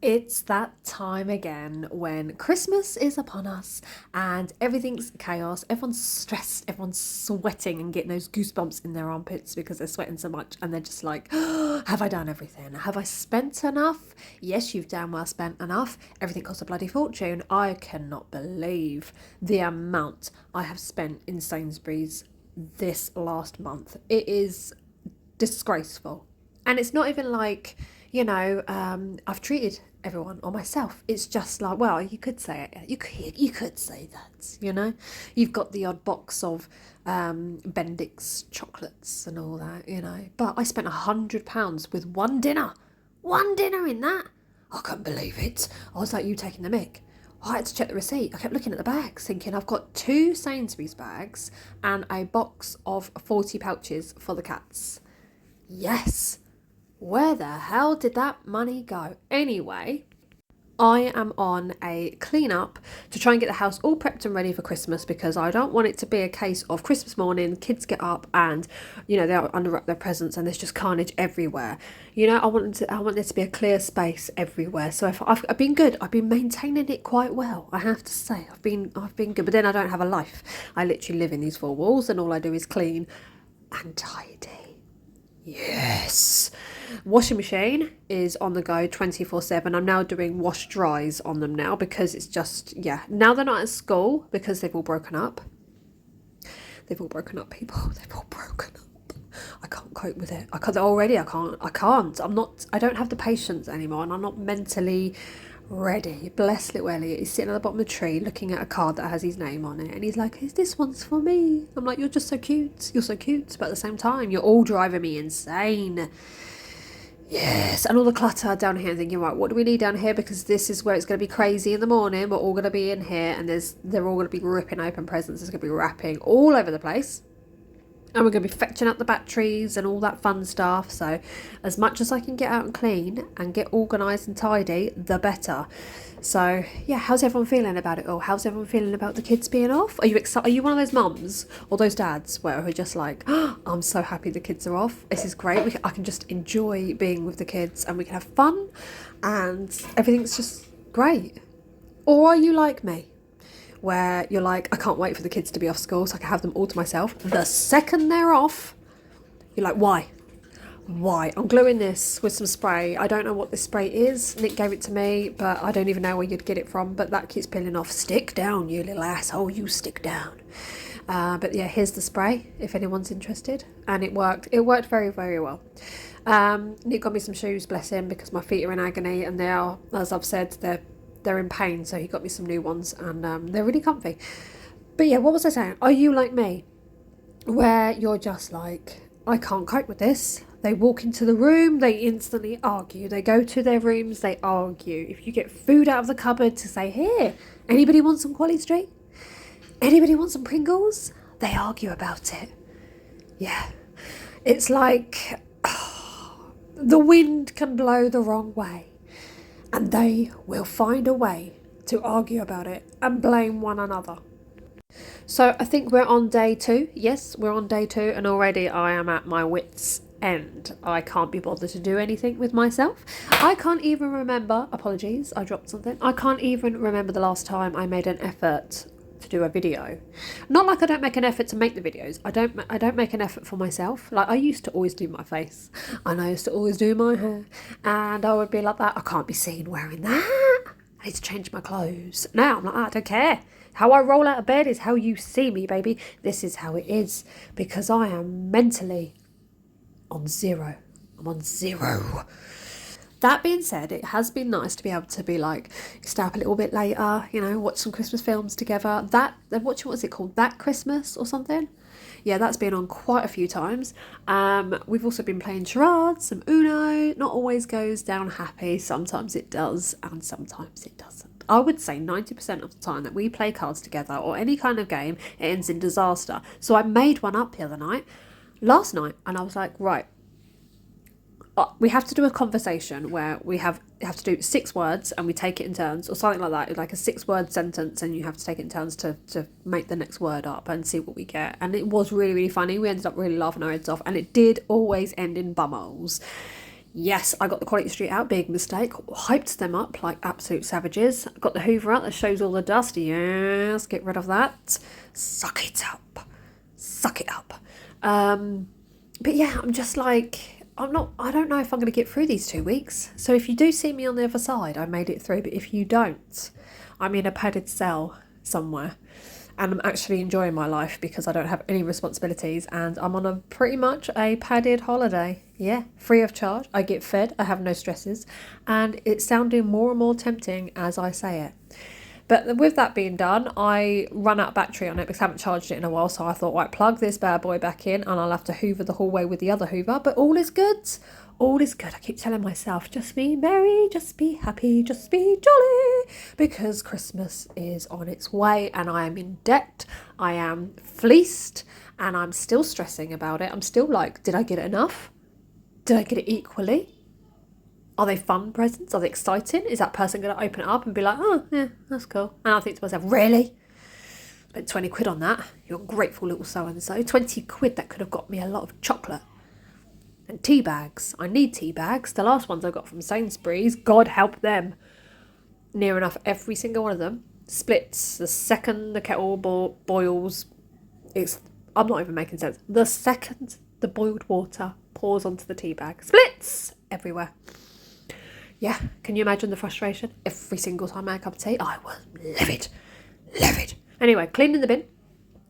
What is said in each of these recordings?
It's that time again when Christmas is upon us and everything's chaos. Everyone's stressed, everyone's sweating and getting those goosebumps in their armpits because they're sweating so much. And they're just like, oh, have I done everything? Have I spent enough? Yes, you've damn well spent enough. Everything costs a bloody fortune. I cannot believe the amount I have spent in Sainsbury's this last month. It is disgraceful. And it's not even like, I've treated everyone or myself. It's just like, well, you could say it. You could say that. You've got the odd box of Bendix chocolates and all that. But I spent £100 with one dinner. One dinner in that. I couldn't believe it. I was like, you taking the mick? I had to check the receipt. I kept looking at the bags thinking I've got 2 Sainsbury's bags and a box of 40 pouches for the cats. Yes. Where the hell did that money go? Anyway, I am on a clean up to try and get the house all prepped and ready for Christmas because I don't want it to be a case of Christmas morning, kids get up and, they unwrap their presents and there's just carnage everywhere. I want there to be a clear space everywhere. So if I've been good. I've been maintaining it quite well. I have to say, I've been good. But then I don't have a life. I literally live in these 4 walls and all I do is clean and tidy. Yes. Washing machine is on the go 24/7. I'm now doing wash dries on them now because it's just, now they're not at school because they've all broken up. They've all broken up, people. They've all broken up. I can't cope with it. I can't. I don't have the patience anymore and I'm not mentally ready. Bless little Elliot. He's sitting at the bottom of the tree looking at a card that has his name on it and he's like, this one's for me. I'm like, you're just so cute. You're so cute. But at the same time, you're all driving me insane. Yes, and all the clutter down here, thinking, right, what do we need down here? Because this is where it's going to be crazy in the morning. We're all going to be in here and they're all going to be ripping open presents. There's going to be wrapping all over the place. And we're going to be fetching out the batteries and all that fun stuff. So as much as I can get out and clean and get organised and tidy, the better. So, how's everyone feeling about it all? How's everyone feeling about the kids being off? Are you excited? Are you one of those mums or those dads where are just like, oh, I'm so happy the kids are off. This is great. I can just enjoy being with the kids and we can have fun and everything's just great. Or are you like me? Where you're like, I can't wait for the kids to be off school so I can have them all to myself. The second they're off, you're like, why? I'm gluing this with some spray. I don't know what this spray is. Nick gave it to me, but I don't even know where you'd get it from. But that keeps peeling off. Stick down, you little asshole. You stick down. But here's the spray if anyone's interested. And it worked. It worked very, very well. Nick got me some shoes, bless him, because my feet are in agony. And they are, as I've said, they're in pain, so he got me some new ones and they're really comfy. But what was I saying? Are you like me where you're just like, I can't cope with this? They walk into the room, they instantly argue. They go to their rooms, they argue. If you get food out of the cupboard to say, here, anybody want some Quality Street? Anybody want some Pringles? They argue about it. It's like the wind can blow the wrong way and they will find a way to argue about it and blame one another. So I think we're on day 2. Yes, we're on day 2 and already I am at my wits' end. I can't be bothered to do anything with myself. I can't even remember, apologies, I dropped something. I can't even remember the last time I made an effort to do a video. Not like I don't make an effort to make the videos. I don't make an effort for myself. Like I used to always do my face and I used to always do my hair and I would be like that. I can't be seen wearing that. I need to change my clothes. Now I'm like, I don't care. How I roll out of bed is how you see me, baby. This is how it is because I am mentally on 0. I'm on 0. That being said, it has been nice to be able to be like, stay up a little bit later, watch some Christmas films together. What's it called? That Christmas or something? Yeah, that's been on quite a few times. We've also been playing charades, some Uno. Not always goes down happy. Sometimes it does and sometimes it doesn't. I would say 90% of the time that we play cards together or any kind of game, it ends in disaster. So I made one up the other night, last night, and I was like, right, we have to do a conversation where we have to do 6 words and we take it in turns or something like that, like a 6-word sentence, and you have to take it in turns to make the next word up and see what we get. And it was really, really funny. We ended up really laughing our heads off and it did always end in bumholes. Yes, I got the Quality Street out, big mistake. Hyped them up like absolute savages. Got the Hoover out that shows all the dust. Yes, get rid of that. Suck it up. Suck it up. But yeah, I'm just like, I don't know if I'm going to get through these 2 weeks. So if you do see me on the other side, I made it through. But if you don't, I'm in a padded cell somewhere. And I'm actually enjoying my life because I don't have any responsibilities and I'm on a pretty much a padded holiday. Yeah, free of charge. I get fed, I have no stresses, and it's sounding more and more tempting as I say it. But with that being done, I run out of battery on it because I haven't charged it in a while, so I thought, right, plug this bad boy back in and I'll have to hoover the hallway with the other hoover, but all is good. All is good. I keep telling myself, just be merry, just be happy, just be jolly, because Christmas is on its way and I am in debt, I am fleeced, and I'm still stressing about it. I'm still like, did I get it enough? Did I get it equally? Are they fun presents? Are they exciting? Is that person going to open it up and be like, oh, yeah, that's cool? And I think to myself, really? Spent 20 quid on that. You're a grateful little so-and-so. 20 quid, that could have got me a lot of chocolate. And tea bags. I need tea bags. The last ones I got from Sainsbury's, God help them. Near enough every single one of them splits the second the kettle boils. I'm not even making sense. The second the boiled water pours onto the tea bag, splits everywhere. Yeah, can you imagine the frustration? Every single time I had a cup of tea, I was livid. Livid. Anyway, cleaning the bin,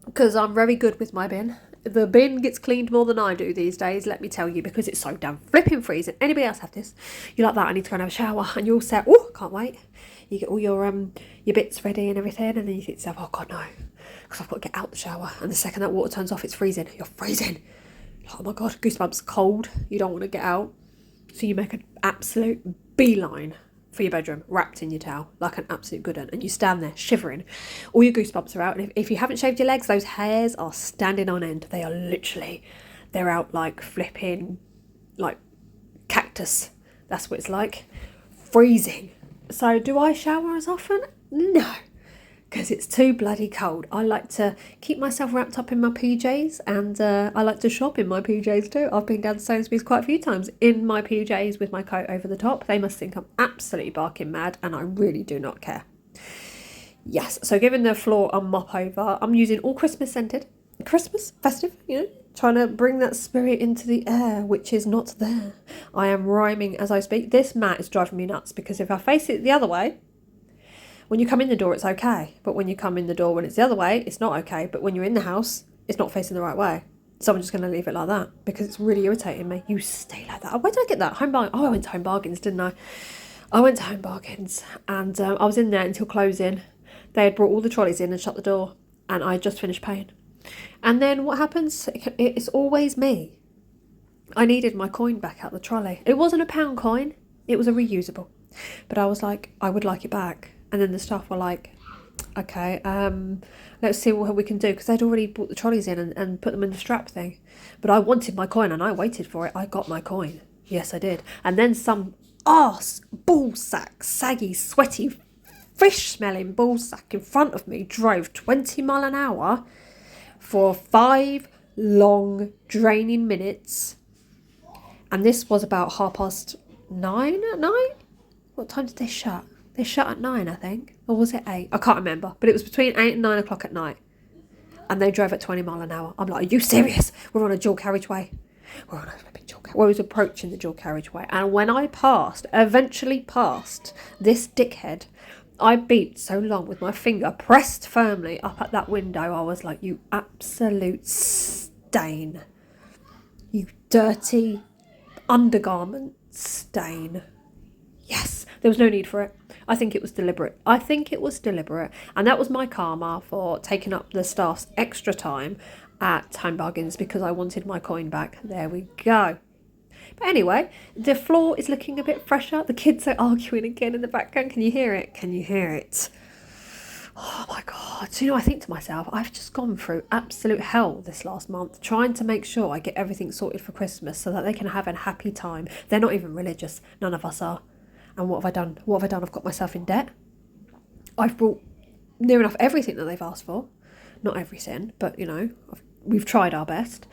because I'm very good with my bin. The bin gets cleaned more than I do these days, let me tell you, because it's so damn flipping freezing. Anybody else have this? You like that? I need to go and have a shower, and you're all set. Oh, can't wait. You get all your bits ready and everything, and then you think to yourself, oh God, no, because I've got to get out the shower. And the second that water turns off, it's freezing. You're freezing. Oh my God, goosebumps, cold. You don't want to get out. So you make an absolute beeline for your bedroom, wrapped in your towel, like an absolute good one. And you stand there shivering. All your goosebumps are out. And if you haven't shaved your legs, those hairs are standing on end. They are literally, they're out like flipping, like cactus. That's what it's like. Freezing. So do I shower as often? No. Because it's too bloody cold. I like to keep myself wrapped up in my PJs, and I like to shop in my PJs too. I've been down to Sainsbury's quite a few times in my PJs with my coat over the top. They must think I'm absolutely barking mad, and I really do not care. Yes, so giving the floor a mop over. I'm using all Christmas scented. Christmas, festive, you know, trying to bring that spirit into the air, which is not there. I am rhyming as I speak. This mat is driving me nuts because if I face it the other way, when you come in the door, it's okay. But when you come in the door when it's the other way, it's not okay. But when you're in the house, it's not facing the right way. So I'm just going to leave it like that because it's really irritating me. You stay like that. Where did I get that? Home Bargains. Oh, I went to Home Bargains, didn't I? I went to Home Bargains and I was in there until closing. They had brought all the trolleys in and shut the door, and I had just finished paying. And then what happens? It's always me. I needed my coin back out the trolley. It wasn't a £1 coin. It was a reusable. But I was like, I would like it back. And then the staff were like, okay, let's see what we can do. Because they'd already brought the trolleys in and put them in the strap thing. But I wanted my coin and I waited for it. I got my coin. Yes, I did. And then some arse, ballsack, saggy, sweaty, fish-smelling ballsack in front of me drove 20 mile an hour for 5 long, draining minutes. And this was about 9:30 at night? What time did they shut? They shut at 9, I think. Or was it 8? I can't remember. But it was between 8 and 9 o'clock at night. And they drove at 20 mile an hour. I'm like, are you serious? We're on a dual carriageway. We're on a flipping dual carriageway. I was approaching the dual carriageway. And when I eventually passed this dickhead, I beeped so long with my finger pressed firmly up at that window. I was like, you absolute stain. You dirty undergarment stain. Yes, there was no need for it. I think it was deliberate. And that was my karma for taking up the staff's extra time at Home Bargains because I wanted my coin back. There we go. But anyway, the floor is looking a bit fresher. The kids are arguing again in the background. Can you hear it? Can you hear it? Oh my God. So, I think to myself, I've just gone through absolute hell this last month trying to make sure I get everything sorted for Christmas so that they can have a happy time. They're not even religious. None of us are. And what have I done? I've got myself in debt. I've brought near enough everything that they've asked for. Not everything, but, we've tried our best.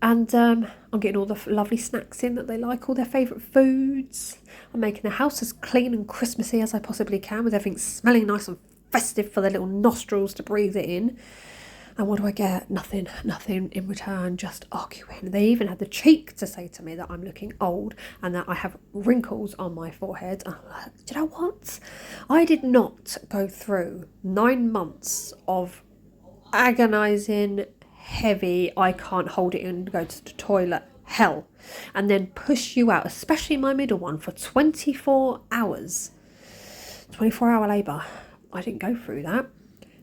And I'm getting all the lovely snacks in that they like, all their favourite foods. I'm making the house as clean and Christmassy as I possibly can, with everything smelling nice and festive for their little nostrils to breathe it in. And what do I get? Nothing in return, just arguing. They even had the cheek to say to me that I'm looking old and that I have wrinkles on my forehead. And I'm like, do you know what? I did not go through 9 months of agonising, heavy, I can't hold it and go to the toilet hell, and then push you out, especially my middle one, for 24 hours. 24-hour labour. I didn't go through that.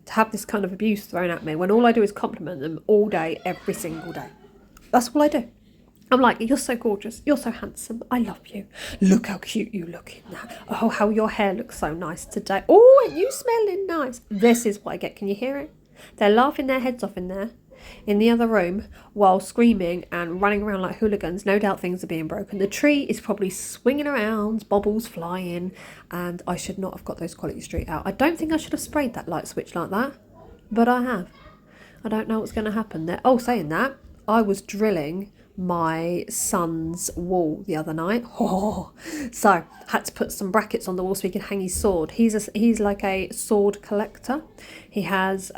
To have this kind of abuse thrown at me when all I do is compliment them all day, every single day. That's all I do. I'm like, you're so gorgeous, you're so handsome, I love you. Look how cute you look in that. Oh, how your hair looks so nice today. Oh, and you smelling nice. This is what I get. Can you hear it? They're laughing their heads off in there, in the other room, while screaming and running around like hooligans. No doubt things are being broken. The tree is probably swinging around, bubbles flying, and I should not have got those Quality Street out. I don't think I should have sprayed that light switch like that, but I have. I don't know what's going to happen there. Oh, saying that, I was drilling my son's wall the other night. So had to put some brackets on the wall so he can hang his sword. He's like a sword collector. He has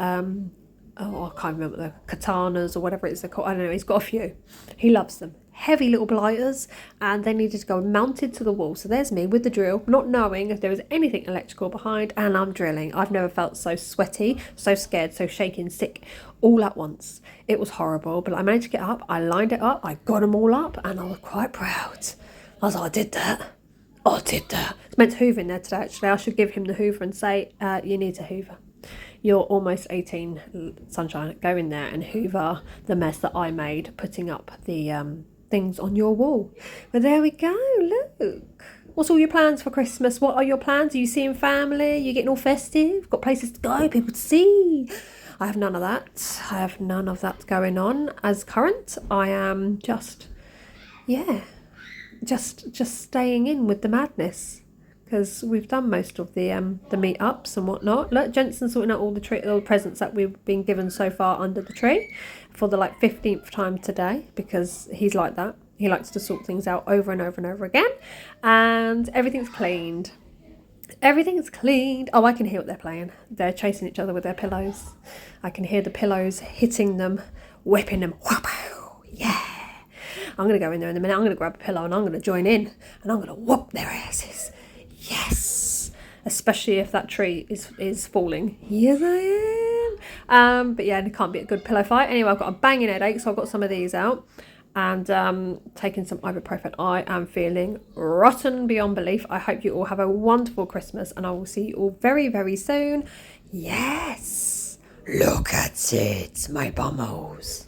I can't remember, the katanas or whatever it is they're called. I don't know, he's got a few. He loves them. Heavy little blighters, and they needed to go mounted to the wall. So there's me with the drill, not knowing if there was anything electrical behind, and I'm drilling. I've never felt so sweaty, so scared, so shaking, sick, all at once. It was horrible, but I managed to get up. I lined it up, I got them all up, and I was quite proud. I was like, I did that. It's meant to hoover in there today, actually. I should give him the hoover and say, you need to hoover. You're almost 18, sunshine. Go in there and hoover the mess that I made putting up the things on your wall. But there we go, look. What's all your plans for Christmas? What are your plans? Are you seeing family? Are you getting all festive? Got places to go, people to see? I have none of that. I have none of that going on as current. I am just staying in with the madness. Because we've done most of the meetups and whatnot. Look, Jensen's sorting out all the presents that we've been given so far under the tree for the 15th time today, because he's like that. He likes to sort things out over and over and over again. And everything's cleaned. Everything's cleaned. Oh, I can hear what they're playing. They're chasing each other with their pillows. I can hear the pillows hitting them, whipping them. Yeah. I'm going to go in there in a minute. I'm going to grab a pillow and I'm going to join in. And I'm going to whoop their asses. Yes, especially if that tree is falling. Yes, I am. But yeah, it can't be a good pillow fight. Anyway, I've got a banging headache, so I've got some of these out and taking some ibuprofen. I am feeling rotten beyond belief. I hope you all have a wonderful Christmas, and I will see you all very, very soon. Yes, look at it, my bummos.